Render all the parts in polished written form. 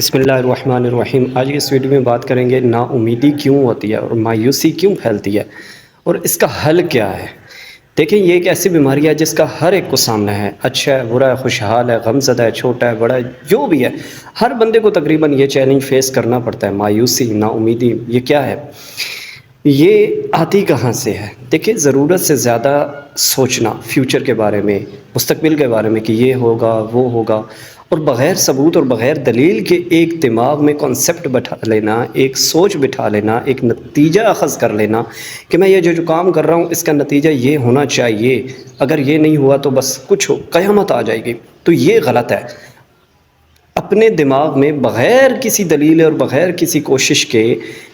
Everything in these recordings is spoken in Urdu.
بسم اللہ الرحمن الرحیم۔ آج کی اس ویڈیو میں بات کریں گے نا امیدی کیوں ہوتی ہے اور مایوسی کیوں پھیلتی ہے اور اس کا حل کیا ہے۔ دیکھیں، یہ ایک ایسی بیماری ہے جس کا ہر ایک کو سامنا ہے، اچھا ہے، برا ہے، خوشحال ہے، غمزدہ ہے، چھوٹا ہے، بڑا ہے، جو بھی ہے، ہر بندے کو تقریباً یہ چیلنج فیس کرنا پڑتا ہے۔ مایوسی، نا امیدی، یہ کیا ہے؟ یہ آتی کہاں سے ہے؟ دیکھیں، ضرورت سے زیادہ سوچنا فیوچر کے بارے میں، مستقبل کے بارے میں کہ یہ ہوگا وہ ہوگا، اور بغیر ثبوت اور بغیر دلیل کے ایک دماغ میں کنسیپٹ بٹھا لینا، ایک سوچ بٹھا لینا، ایک نتیجہ اخذ کر لینا کہ میں یہ جو کام کر رہا ہوں اس کا نتیجہ یہ ہونا چاہیے، اگر یہ نہیں ہوا تو بس کچھ قیامت آ جائے گی، تو یہ غلط ہے۔ اپنے دماغ میں بغیر کسی دلیل اور بغیر کسی کوشش کے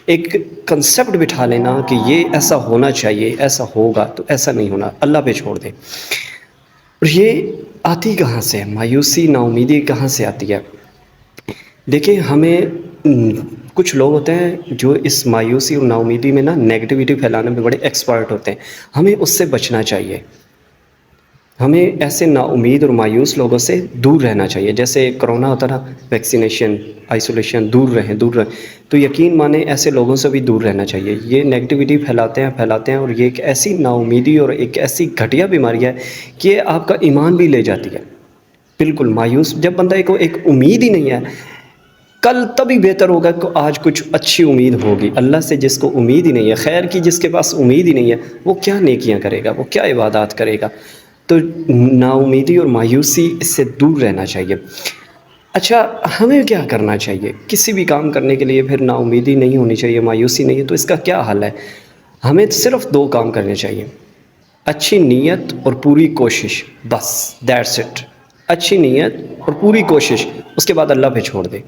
ایک کنسیپٹ بٹھا لینا کہ یہ ایسا ہونا چاہیے، ایسا ہوگا، تو ایسا نہیں ہونا، اللہ پہ چھوڑ دیں۔ اور یہ آتی کہاں سے ہے؟ مایوسی، نا امیدی کہاں سے آتی ہے؟ دیکھیں، ہمیں کچھ لوگ ہوتے ہیں جو اس مایوسی اور نا امیدی میں نیگیٹیوٹی پھیلانے میں بڑے ایکسپرٹ ہوتے ہیں، ہمیں اس سے بچنا چاہیے۔ ہمیں ایسے نا امید اور مایوس لوگوں سے دور رہنا چاہیے۔ جیسے کرونا ہوتا نا، ویکسینیشن، آئسولیشن، دور رہیں دور رہیں، تو یقین مانیں ایسے لوگوں سے بھی دور رہنا چاہیے۔ یہ نیگیٹیوٹی پھیلاتے ہیں اور یہ ایک ایسی نا امیدی اور ایک ایسی گھٹیا بیماری ہے کہ آپ کا ایمان بھی لے جاتی ہے۔ بالکل مایوس جب بندہ کو ایک امید ہی نہیں ہے، کل تبھی بہتر ہوگا کہ آج کچھ اچھی امید ہوگی۔ اللہ سے جس کو امید ہی نہیں ہے، خیر کی جس کے پاس امید ہی نہیں ہے، وہ کیا نیکیاں کرے گا، وہ کیا عبادات کرے گا؟ تو نا امیدی اور مایوسی اس سے دور رہنا چاہیے۔ اچھا، ہمیں کیا کرنا چاہیے؟ کسی بھی کام کرنے کے لیے پھر نا امیدی نہیں ہونی چاہیے، مایوسی نہیں ہے، تو اس کا کیا حل ہے؟ ہمیں صرف دو کام کرنے چاہیے: اچھی نیت اور پوری کوشش، بس دیٹس اٹ۔ اچھی نیت اور پوری کوشش، اس کے بعد اللہ پہ چھوڑ دے۔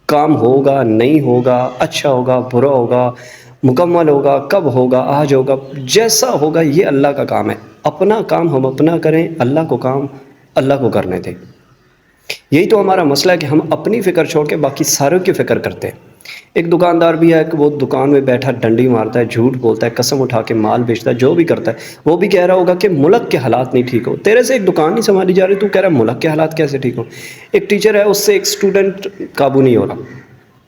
کام ہوگا نہیں ہوگا، اچھا ہوگا برا ہوگا، مکمل ہوگا کب ہوگا، آج ہوگا، جیسا ہوگا یہ اللہ کا کام ہے۔ اپنا کام ہم اپنا کریں، اللہ کو کام اللہ کو کرنے دیں۔ یہی تو ہمارا مسئلہ ہے کہ ہم اپنی فکر چھوڑ کے باقی ساروں کی فکر کرتے ہیں۔ ایک دکاندار بھی ہے کہ وہ دکان میں بیٹھا ڈنڈی مارتا ہے، جھوٹ بولتا ہے، قسم اٹھا کے مال بیچتا ہے، جو بھی کرتا ہے، وہ بھی کہہ رہا ہوگا کہ ملک کے حالات نہیں ٹھیک ہو۔ تیرے سے ایک دکان نہیں سنبھالی جا رہی، تو کہہ رہا ہے ملک کے حالات کیسے ٹھیک ہو؟ ایک ٹیچر ہے، اس سے ایک اسٹوڈنٹ قابو نہیں ہو رہا،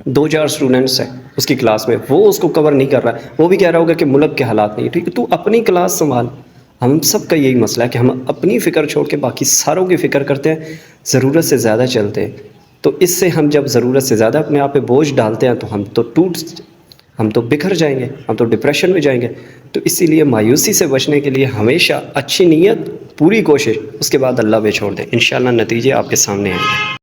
2-4 اسٹوڈنٹس ہیں اس کی کلاس میں، وہ اس کو کور نہیں کر رہا ہے، وہ بھی کہہ رہا ہوگا کہ ملک کے حالات نہیں ٹھیک، تو اپنی کلاس سنبھال۔ ہم سب کا یہی مسئلہ ہے کہ ہم اپنی فکر چھوڑ کے باقی ساروں کی فکر کرتے ہیں، ضرورت سے زیادہ چلتے ہیں۔ تو اس سے ہم جب ضرورت سے زیادہ اپنے آپ پہ بوجھ ڈالتے ہیں تو ہم تو بکھر جائیں گے، ہم تو ڈپریشن میں جائیں گے۔ تو اسی لیے مایوسی سے بچنے کے لیے ہمیشہ اچھی نیت، پوری کوشش، اس کے بعد اللہ پہ چھوڑ دیں، انشاءاللہ نتیجے آپ کے سامنے آئیں گے۔